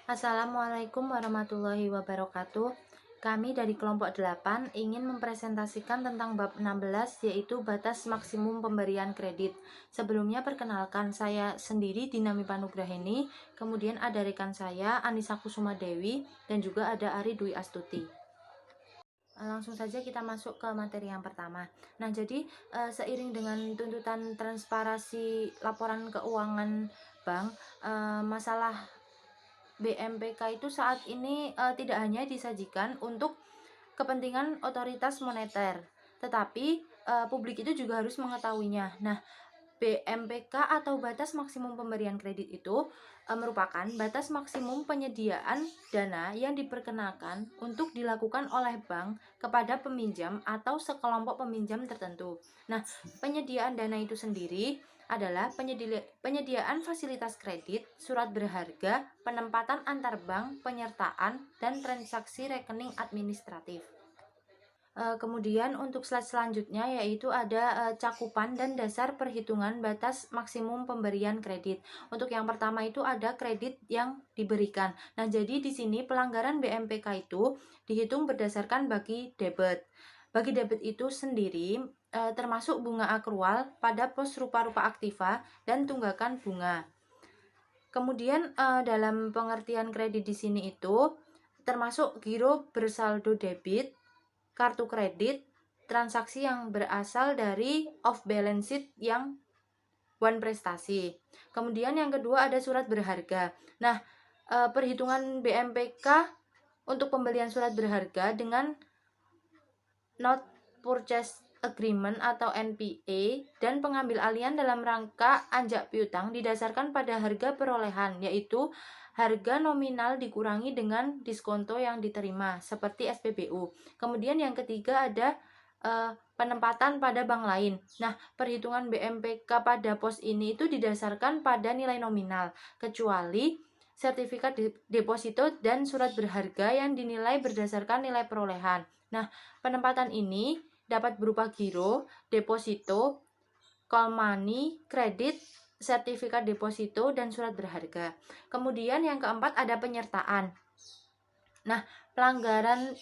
Assalamualaikum warahmatullahi wabarakatuh. Kami dari kelompok 8 ingin mempresentasikan tentang bab 16, yaitu batas maksimum pemberian kredit. Sebelumnya perkenalkan, saya sendiri Dinami Panugraheni, kemudian ada rekan saya Anissa Kusuma Dewi, dan juga ada Ari Dwi Astuti. Langsung saja kita masuk ke materi yang pertama. Nah, jadi seiring dengan tuntutan transparansi laporan keuangan bank, masalah BMPK itu saat ini tidak hanya disajikan untuk kepentingan otoritas moneter, tetapi publik itu juga harus mengetahuinya. Nah, BMPK atau batas maksimum pemberian kredit itu merupakan batas maksimum penyediaan dana yang diperkenakan untuk dilakukan oleh bank kepada peminjam atau sekelompok peminjam tertentu. Nah, penyediaan dana itu sendiri adalah penyediaan fasilitas kredit, surat berharga, penempatan antar bank, penyertaan, dan transaksi rekening administratif. Kemudian untuk slide selanjutnya yaitu ada cakupan dan dasar perhitungan batas maksimum pemberian kredit. Untuk yang pertama itu ada kredit yang diberikan. Nah, jadi di sini pelanggaran BMPK itu dihitung berdasarkan bagi debit. Bagi debit itu sendiri termasuk bunga akrual pada pos rupa-rupa aktiva dan tunggakan bunga. Kemudian dalam pengertian kredit di sini itu termasuk giro bersaldo debit, kartu kredit, transaksi yang berasal dari off balance sheet yang one prestasi. Kemudian yang kedua ada surat berharga. Nah, perhitungan BMPK untuk pembelian surat berharga dengan Note Purchase Agreement atau NPA dan pengambil alihan dalam rangka anjak piutang didasarkan pada harga perolehan, yaitu harga nominal dikurangi dengan diskonto yang diterima seperti SPBU. Kemudian yang ketiga ada penempatan pada bank lain. Nah, perhitungan BMPK pada pos ini itu didasarkan pada nilai nominal, kecuali sertifikat deposito dan surat berharga yang dinilai berdasarkan nilai perolehan. Nah, penempatan ini dapat berupa giro, deposito, call money, kredit, sertifikat deposito, dan surat berharga. Kemudian yang keempat ada penyertaan. Nah, pelanggaran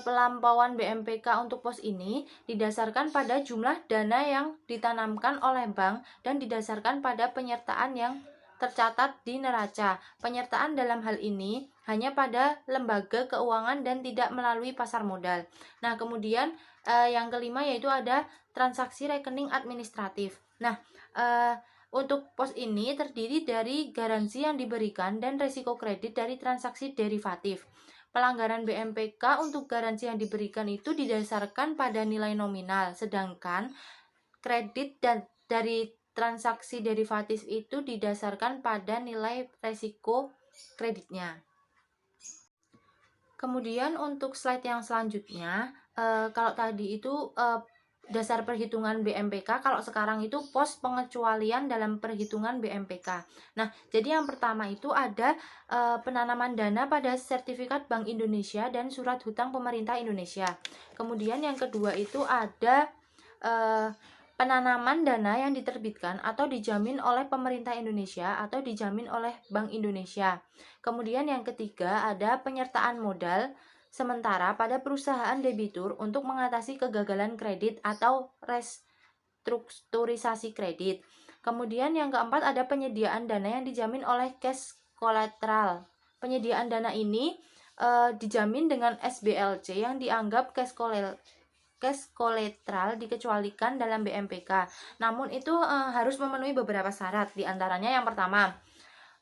pelampauan BMPK untuk pos ini didasarkan pada jumlah dana yang ditanamkan oleh bank dan didasarkan pada penyertaan yang tercatat di neraca. Penyertaan dalam hal ini hanya pada lembaga keuangan dan tidak melalui pasar modal. Nah, kemudian yang kelima yaitu ada transaksi rekening administratif. Nah, untuk pos ini terdiri dari garansi yang diberikan dan risiko kredit dari transaksi derivatif. Pelanggaran BMPK untuk garansi yang diberikan itu didasarkan pada nilai nominal, sedangkan kredit dari transaksi derivatif itu didasarkan pada nilai risiko kreditnya. Kemudian untuk slide yang selanjutnya, kalau tadi itu dasar perhitungan BMPK, kalau sekarang itu pos pengecualian dalam perhitungan BMPK. Nah, jadi yang pertama itu ada penanaman dana pada sertifikat Bank Indonesia dan surat hutang pemerintah Indonesia. Kemudian yang kedua itu ada penanaman dana yang diterbitkan atau dijamin oleh pemerintah Indonesia atau dijamin oleh Bank Indonesia. Kemudian yang ketiga ada penyertaan modal sementara pada perusahaan debitur untuk mengatasi kegagalan kredit atau restrukturisasi kredit. Kemudian yang keempat ada penyediaan dana yang dijamin oleh cash collateral. Penyediaan dana ini dijamin dengan SBLC yang dianggap cash collateral dikecualikan dalam BMPK. Namun itu harus memenuhi beberapa syarat. Di antaranya yang pertama,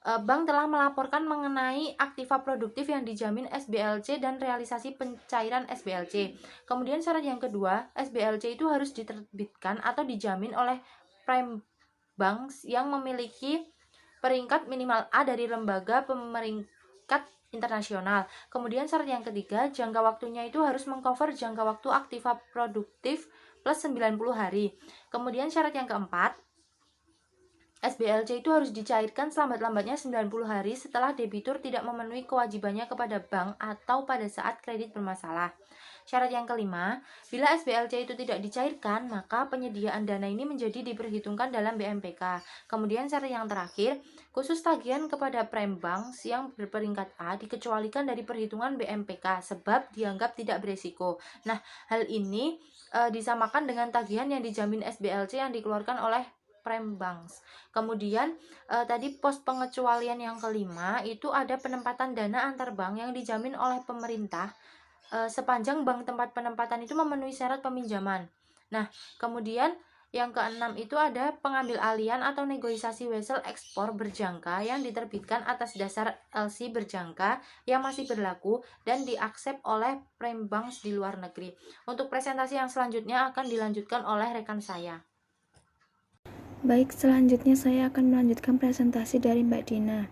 bank telah melaporkan mengenai aktiva produktif yang dijamin SBLC dan realisasi pencairan SBLC. Kemudian syarat yang kedua, SBLC itu harus diterbitkan atau dijamin oleh prime banks yang memiliki peringkat minimal A dari lembaga pemeringkat internasional. Kemudian syarat yang ketiga, jangka waktunya itu harus mengcover jangka waktu aktiva produktif plus 90 hari. Kemudian syarat yang keempat, SBLC itu harus dicairkan selambat-lambatnya 90 hari setelah debitur tidak memenuhi kewajibannya kepada bank atau pada saat kredit bermasalah. Syarat yang kelima, bila SBLC itu tidak dicairkan, maka penyediaan dana ini menjadi diperhitungkan dalam BMPK. Kemudian syarat yang terakhir, khusus tagihan kepada prem bank yang berperingkat A dikecualikan dari perhitungan BMPK sebab dianggap tidak beresiko. Nah, hal ini disamakan dengan tagihan yang dijamin SBLC yang dikeluarkan oleh prem banks. Kemudian tadi pos pengecualian yang kelima itu ada penempatan dana antar bank yang dijamin oleh pemerintah sepanjang bank tempat penempatan itu memenuhi syarat peminjaman. Nah, kemudian yang keenam itu ada pengambil alihan atau negosiasi wesel ekspor berjangka yang diterbitkan atas dasar LC berjangka yang masih berlaku dan diaksep oleh prime banks di luar negeri. Untuk presentasi yang selanjutnya akan dilanjutkan oleh rekan saya. Baik, selanjutnya saya akan melanjutkan presentasi dari Mbak Dina.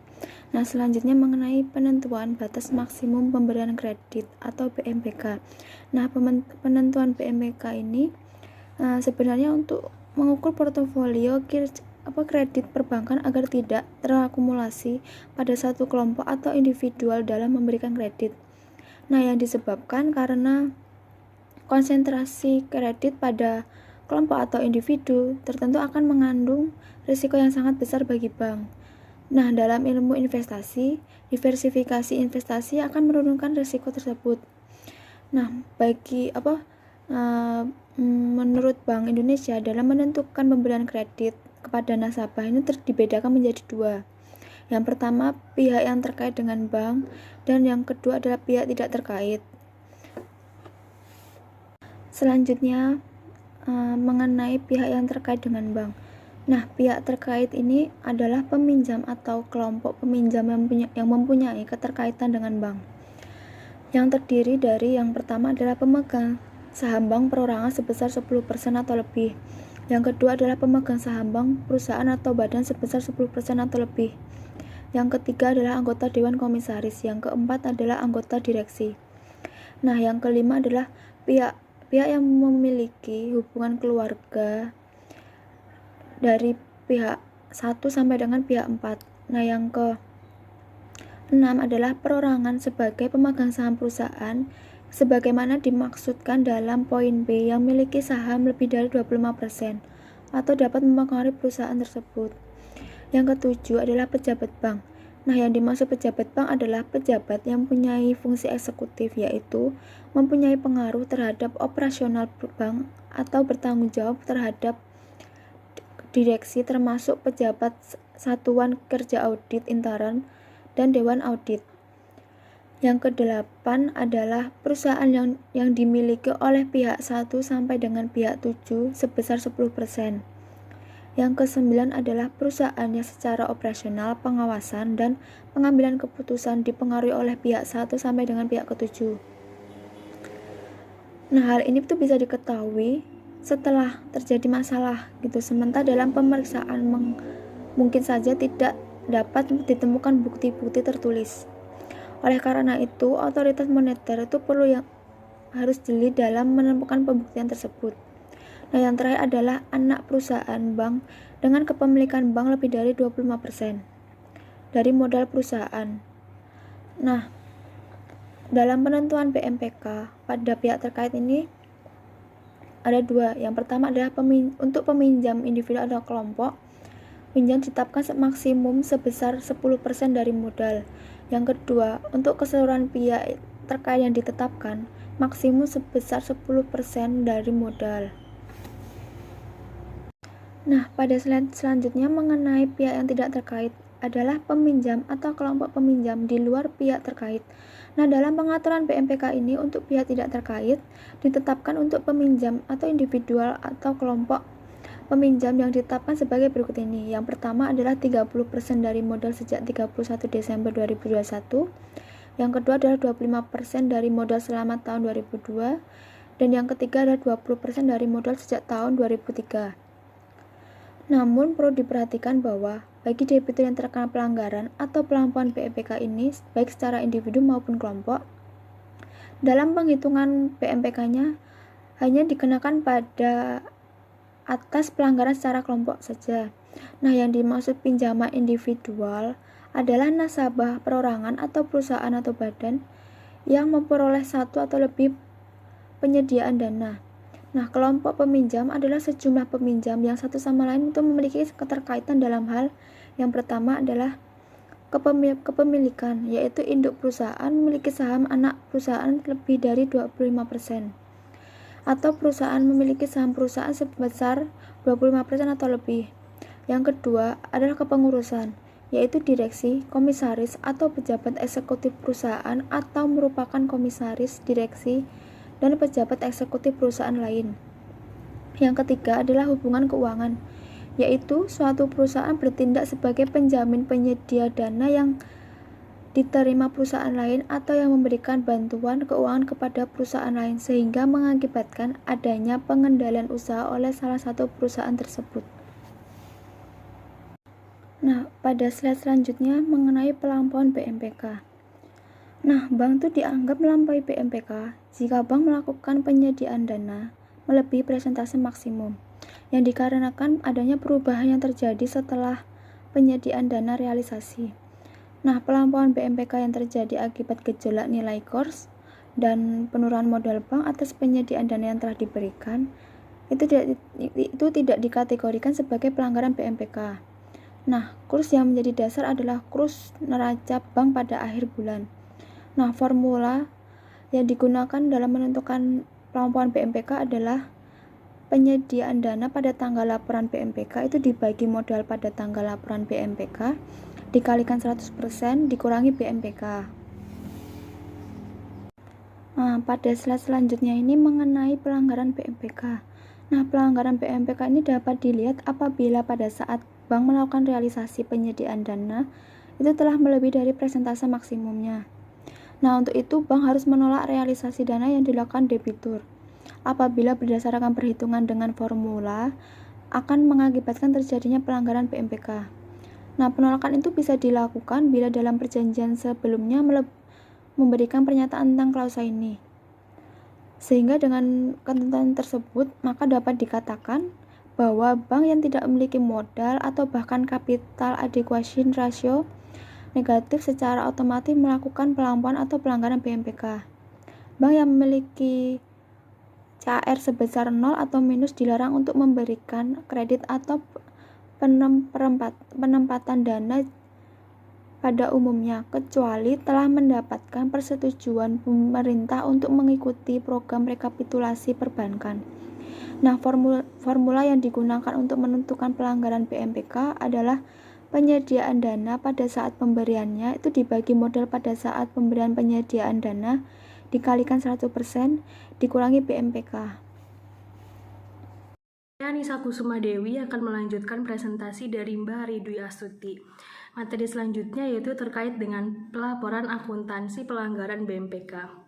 Nah, selanjutnya mengenai penentuan batas maksimum pemberian kredit atau BMPK. Nah, penentuan BMPK ini sebenarnya untuk mengukur portofolio kredit perbankan agar tidak terakumulasi pada satu kelompok atau individual dalam memberikan kredit. Nah, yang disebabkan karena konsentrasi kredit pada kelompok atau individu tertentu akan mengandung risiko yang sangat besar bagi bank. Nah, dalam ilmu investasi, diversifikasi investasi akan menurunkan risiko tersebut. Nah, menurut Bank Indonesia dalam menentukan pemberian kredit kepada nasabah ini dibedakan menjadi dua. Yang pertama, pihak yang terkait dengan bank, dan yang kedua adalah pihak tidak terkait. Selanjutnya mengenai pihak yang terkait dengan bank. Nah, pihak terkait ini adalah peminjam atau kelompok peminjam yang mempunyai keterkaitan dengan bank, yang terdiri dari yang pertama adalah pemegang saham bank perorangan sebesar 10% atau lebih. Yang kedua adalah pemegang saham bank perusahaan atau badan sebesar 10% atau lebih. Yang ketiga adalah anggota dewan komisaris. Yang keempat adalah anggota direksi. Nah, yang kelima adalah pihak yang memiliki hubungan keluarga dari pihak 1 sampai dengan pihak 4. Nah, yang ke-6 adalah perorangan sebagai pemegang saham perusahaan sebagaimana dimaksudkan dalam poin B yang memiliki saham lebih dari 25% atau dapat mempengaruhi perusahaan tersebut. Yang ketujuh adalah pejabat bank. Nah, yang dimaksud pejabat bank adalah pejabat yang mempunyai fungsi eksekutif, yaitu mempunyai pengaruh terhadap operasional bank atau bertanggung jawab terhadap direksi termasuk pejabat satuan kerja audit intern dan dewan audit. Yang kedelapan adalah perusahaan yang dimiliki oleh pihak 1 sampai dengan pihak 7 sebesar 10%. Yang kesembilan adalah perusahaan yang secara operasional, pengawasan, dan pengambilan keputusan dipengaruhi oleh pihak 1 sampai dengan pihak ke-7. Nah, hal ini tuh bisa diketahui setelah terjadi masalah gitu. Sementara dalam pemeriksaan mungkin saja tidak dapat ditemukan bukti-bukti tertulis. Oleh karena itu, otoritas moneter itu harus jeli dalam menemukan pembuktian tersebut. Nah, yang terakhir adalah anak perusahaan bank dengan kepemilikan bank lebih dari 25% dari modal perusahaan. Nah, dalam penentuan BMPK pada pihak terkait ini ada dua. Yang pertama adalah untuk peminjam individu atau kelompok, pinjam ditetapkan maksimum sebesar 10% dari modal. Yang kedua, untuk keseluruhan pihak terkait yang ditetapkan, maksimum sebesar 10% dari modal. Nah, pada slide selanjutnya mengenai pihak yang tidak terkait adalah peminjam atau kelompok peminjam di luar pihak terkait. Nah, dalam pengaturan BMPK ini untuk pihak tidak terkait ditetapkan untuk peminjam atau individual atau kelompok peminjam yang ditetapkan sebagai berikut ini. Yang pertama adalah 30% dari modal sejak 31 Desember 2021. Yang kedua adalah 25% dari modal selama tahun 2002. Dan yang ketiga adalah 20% dari modal sejak tahun 2003. Namun perlu diperhatikan bahwa bagi debitur yang terkena pelanggaran atau pelampaauan BMPK ini, baik secara individu maupun kelompok, dalam penghitungan BMPK-nya hanya dikenakan pada atas pelanggaran secara kelompok saja. Nah, yang dimaksud pinjaman individual adalah nasabah, perorangan, atau perusahaan atau badan yang memperoleh satu atau lebih penyediaan dana. Nah, kelompok peminjam adalah sejumlah peminjam yang satu sama lain itu memiliki keterkaitan dalam hal yang pertama adalah kepemilikan, yaitu induk perusahaan memiliki saham anak perusahaan lebih dari 25%, atau perusahaan memiliki saham perusahaan sebesar 25% atau lebih. Yang kedua adalah kepengurusan, yaitu direksi, komisaris, atau pejabat eksekutif perusahaan atau merupakan komisaris, direksi, dan pejabat eksekutif perusahaan lain. Yang ketiga adalah hubungan keuangan, yaitu suatu perusahaan bertindak sebagai penjamin penyedia dana yang diterima perusahaan lain atau yang memberikan bantuan keuangan kepada perusahaan lain sehingga mengakibatkan adanya pengendalian usaha oleh salah satu perusahaan tersebut. Nah, pada slide selanjutnya mengenai pelampauan BMPK. Nah, bank itu dianggap melampaui BMPK jika bank melakukan penyediaan dana melebihi persentase maksimum yang dikarenakan adanya perubahan yang terjadi setelah penyediaan dana realisasi. Nah, pelampauan BMPK yang terjadi akibat gejolak nilai kurs dan penurunan modal bank atas penyediaan dana yang telah diberikan itu tidak dikategorikan sebagai pelanggaran BMPK. Nah, kurs yang menjadi dasar adalah kurs neraca bank pada akhir bulan. Nah, formula yang digunakan dalam menentukan pelampauan BMPK adalah penyediaan dana pada tanggal laporan BMPK itu dibagi modal pada tanggal laporan BMPK dikalikan 100% dikurangi BMPK. Nah, pada slide selanjutnya ini mengenai pelanggaran BMPK. Nah, pelanggaran BMPK ini dapat dilihat apabila pada saat bank melakukan realisasi penyediaan dana itu telah melebihi dari persentase maksimumnya. Nah, untuk itu bank harus menolak realisasi dana yang dilakukan debitur. Apabila berdasarkan perhitungan dengan formula akan mengakibatkan terjadinya pelanggaran BMPK. Nah, penolakan itu bisa dilakukan bila dalam perjanjian sebelumnya memberikan pernyataan tentang klausa ini. Sehingga dengan ketentuan tersebut, maka dapat dikatakan bahwa bank yang tidak memiliki modal atau bahkan capital adequacy ratio negatif secara otomatis melakukan pelampauan atau pelanggaran BMPK. Bank yang memiliki CAR sebesar 0 atau minus dilarang untuk memberikan kredit atau penempatan dana pada umumnya, kecuali telah mendapatkan persetujuan pemerintah untuk mengikuti program rekapitulasi perbankan. Nah, formula yang digunakan untuk menentukan pelanggaran BMPK adalah penyediaan dana pada saat pemberiannya itu dibagi modal pada saat pemberian penyediaan dana dikalikan 100% dikurangi BMPK. Saya Nisa Kusuma Dewi akan melanjutkan presentasi dari Mbak Ridwi Astuti. Materi selanjutnya yaitu terkait dengan pelaporan akuntansi pelanggaran BMPK.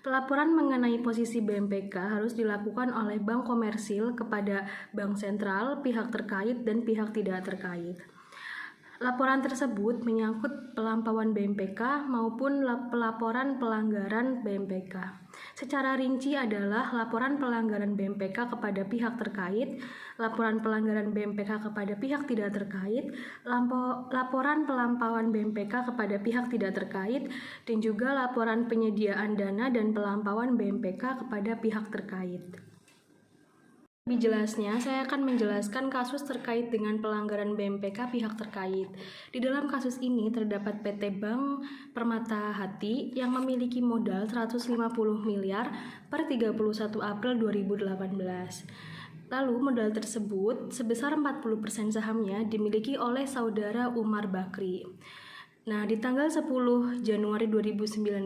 Pelaporan mengenai posisi BMPK harus dilakukan oleh bank komersil kepada bank sentral, pihak terkait, dan pihak tidak terkait. Laporan tersebut menyangkut pelampauan BMPK maupun pelaporan pelanggaran BMPK. Secara rinci adalah laporan pelanggaran BMPK kepada pihak terkait, laporan pelanggaran BMPK kepada pihak tidak terkait, laporan pelampauan BMPK kepada pihak tidak terkait, dan juga laporan penyediaan dana dan pelampauan BMPK kepada pihak terkait. Lebih jelasnya, saya akan menjelaskan kasus terkait dengan pelanggaran BMPK pihak terkait. Di dalam kasus ini terdapat PT Bank Permata Hati yang memiliki modal 150 miliar per 31 April 2018. Lalu modal tersebut sebesar 40% sahamnya dimiliki oleh saudara Umar Bakri. Nah, di tanggal 10 Januari 2019,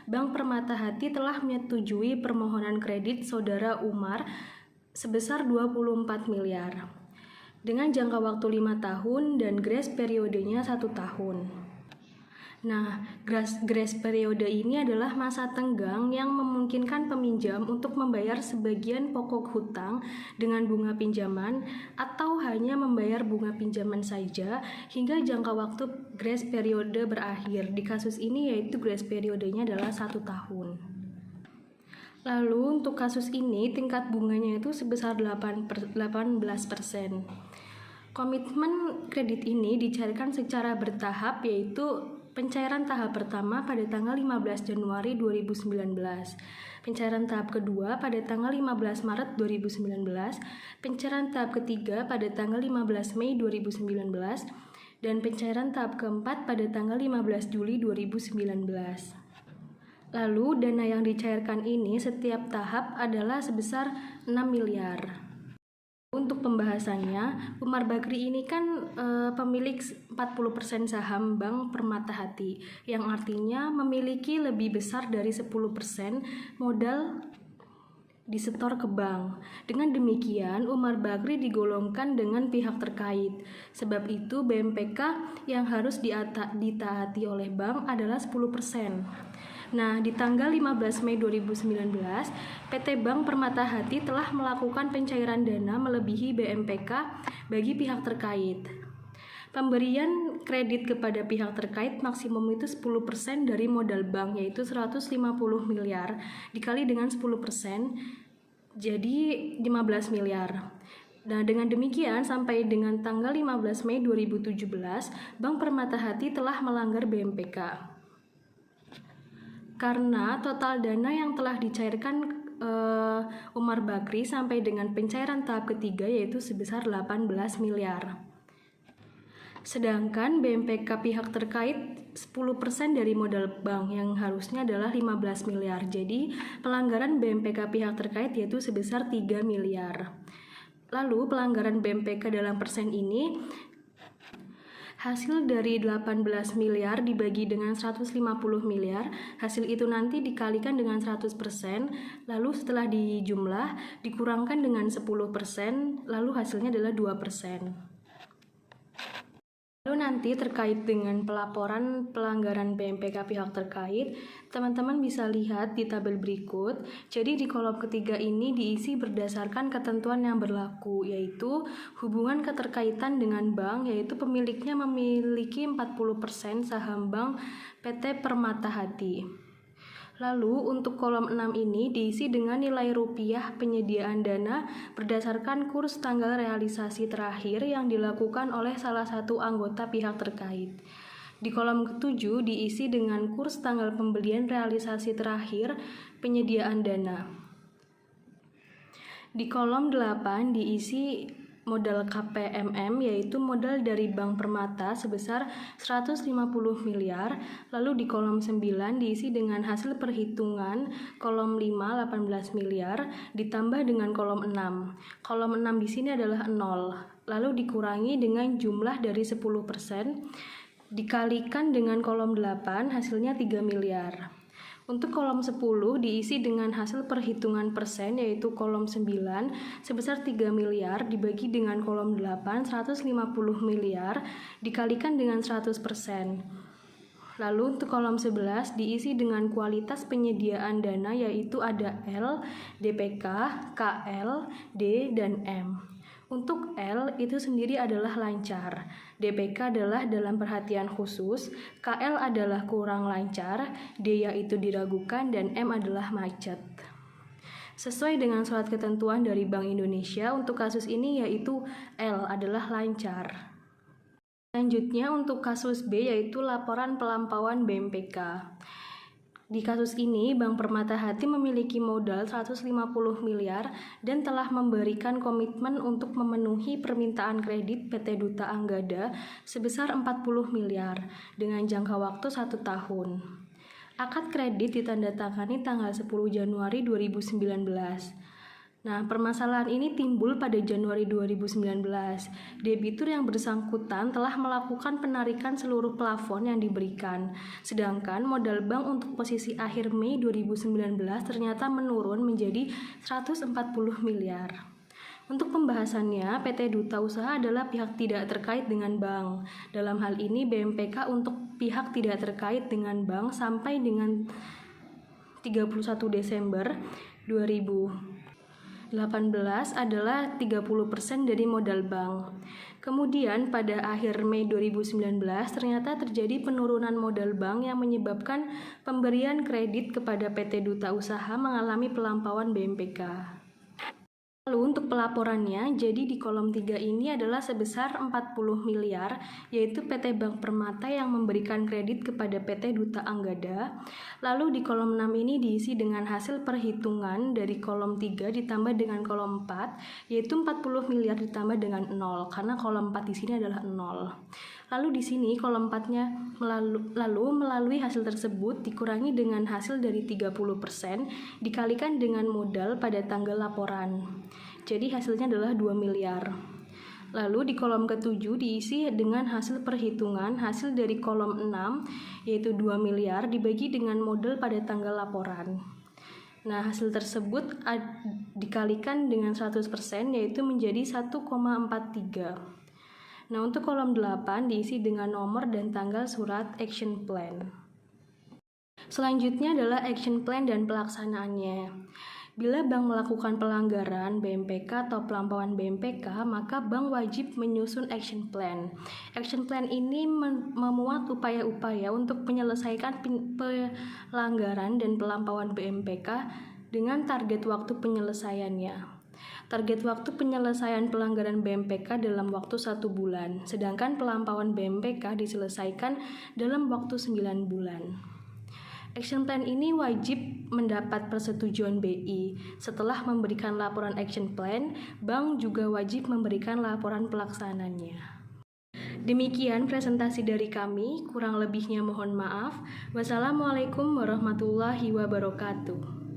Bank Permata Hati telah menyetujui permohonan kredit saudara Umar sebesar 24 miliar dengan jangka waktu 5 tahun dan grace periodenya 1 tahun. Nah, grace periode ini adalah masa tenggang yang memungkinkan peminjam untuk membayar sebagian pokok hutang dengan bunga pinjaman atau hanya membayar bunga pinjaman saja hingga jangka waktu grace periode berakhir. Di kasus ini yaitu grace periodenya adalah 1 tahun. Lalu untuk kasus ini tingkat bunganya itu sebesar 18%. Komitmen kredit ini dicairkan secara bertahap, yaitu pencairan tahap pertama pada tanggal 15 Januari 2019, pencairan tahap kedua pada tanggal 15 Maret 2019, pencairan tahap ketiga pada tanggal 15 Mei 2019, dan pencairan tahap keempat pada tanggal 15 Juli 2019. Lalu dana yang dicairkan ini setiap tahap adalah sebesar 6 miliar. Untuk pembahasannya, Umar Bakri ini kan pemilik 40% saham Bank Permata Hati, yang artinya memiliki lebih besar dari 10% modal disetor ke bank. Dengan demikian, Umar Bakri digolongkan dengan pihak terkait. Sebab itu, BMPK yang harus ditaati oleh bank adalah 10%. Nah, di tanggal 15 Mei 2019, PT Bank Permata Hati telah melakukan pencairan dana melebihi BMPK bagi pihak terkait. Pemberian kredit kepada pihak terkait maksimum itu 10% dari modal bank, yaitu 150 miliar dikali dengan 10%, jadi 15 miliar. Nah, dengan demikian, sampai dengan tanggal 15 Mei 2017, Bank Permata Hati telah melanggar BMPK. Karena total dana yang telah dicairkan Umar Bakri sampai dengan pencairan tahap ketiga yaitu sebesar 18 miliar. Sedangkan BMPK pihak terkait 10% dari modal bank yang harusnya adalah 15 miliar. Jadi pelanggaran BMPK pihak terkait yaitu sebesar 3 miliar. Lalu pelanggaran BMPK dalam persen ini, hasil dari 18 miliar dibagi dengan 150 miliar, hasil itu nanti dikalikan dengan 100%, lalu setelah dijumlah, dikurangkan dengan 10%, lalu hasilnya adalah 2%. Lalu nanti terkait dengan pelaporan pelanggaran BMPK pihak terkait, teman-teman bisa lihat di tabel berikut. Jadi di kolom ketiga ini diisi berdasarkan ketentuan yang berlaku, yaitu hubungan keterkaitan dengan bank, yaitu pemiliknya memiliki 40% saham bank PT Permata Hati. Lalu untuk kolom 6 ini diisi dengan nilai rupiah penyediaan dana berdasarkan kurs tanggal realisasi terakhir yang dilakukan oleh salah satu anggota pihak terkait. Di kolom ke-7 diisi dengan kurs tanggal pembelian realisasi terakhir penyediaan dana. Di kolom 8 diisi modal KPMM, yaitu modal dari Bank Permata sebesar 150 miliar. Lalu di kolom 9 diisi dengan hasil perhitungan, kolom 5 18 miliar ditambah dengan kolom 6. Kolom 6 di sini adalah 0. Lalu dikurangi dengan jumlah dari 10% dikalikan dengan kolom 8, hasilnya 3 miliar. Untuk kolom 10 diisi dengan hasil perhitungan persen, yaitu kolom 9 sebesar 3 miliar dibagi dengan kolom 8 150 miliar dikalikan dengan 100%. Lalu untuk kolom 11 diisi dengan kualitas penyediaan dana, yaitu ada L, DPK, KL, D, dan M. Untuk L itu sendiri adalah lancar, DPK adalah dalam perhatian khusus, KL adalah kurang lancar, D yaitu diragukan, dan M adalah macet. Sesuai dengan surat ketentuan dari Bank Indonesia, untuk kasus ini yaitu L adalah lancar. Selanjutnya untuk kasus B yaitu laporan pelampauan BMPK. Di kasus ini, Bank Permata Hati memiliki modal 150 miliar dan telah memberikan komitmen untuk memenuhi permintaan kredit PT Duta Anggada sebesar 40 miliar dengan jangka waktu 1 tahun. Akad kredit ditandatangani tanggal 10 Januari 2019. Nah, permasalahan ini timbul pada Januari 2019. Debitur yang bersangkutan telah melakukan penarikan seluruh plafon yang diberikan. Sedangkan modal bank untuk posisi akhir Mei 2019 ternyata menurun menjadi 140 miliar. Untuk pembahasannya, PT Duta Usaha adalah pihak tidak terkait dengan bank. Dalam hal ini, BMPK untuk pihak tidak terkait dengan bank sampai dengan 31 Desember 2018 adalah 30% dari modal bank. Kemudian pada akhir Mei 2019 ternyata terjadi penurunan modal bank yang menyebabkan pemberian kredit kepada PT Duta Usaha mengalami pelampauan BMPK. Lalu untuk pelaporannya, jadi di kolom 3 ini adalah sebesar 40 miliar, yaitu PT Bank Permata yang memberikan kredit kepada PT Duta Anggada. Lalu di kolom 6 ini diisi dengan hasil perhitungan dari kolom 3 ditambah dengan kolom 4, yaitu 40 miliar ditambah dengan 0, karena kolom 4 di sini adalah 0. Lalu di sini kolom 4-nya melalui hasil tersebut dikurangi dengan hasil dari 30% dikalikan dengan modal pada tanggal laporan. Jadi hasilnya adalah 2 miliar. Lalu di kolom ke-7 diisi dengan hasil perhitungan hasil dari kolom 6 yaitu 2 miliar dibagi dengan modal pada tanggal laporan. Nah, hasil tersebut dikalikan dengan 100% yaitu menjadi 1,43. Nah, untuk kolom 8 diisi dengan nomor dan tanggal surat action plan. Selanjutnya adalah action plan dan pelaksanaannya. Bila bank melakukan pelanggaran BMPK atau pelampauan BMPK, maka bank wajib menyusun action plan. Action plan ini memuat upaya-upaya untuk menyelesaikan pelanggaran dan pelampauan BMPK dengan target waktu penyelesaiannya. Target waktu penyelesaian pelanggaran BMPK dalam waktu 1 bulan, sedangkan pelampauan BMPK diselesaikan dalam waktu 9 bulan. Action plan ini wajib mendapat persetujuan BI. Setelah memberikan laporan action plan, bank juga wajib memberikan laporan pelaksananya. Demikian presentasi dari kami, kurang lebihnya mohon maaf. Wassalamualaikum warahmatullahi wabarakatuh.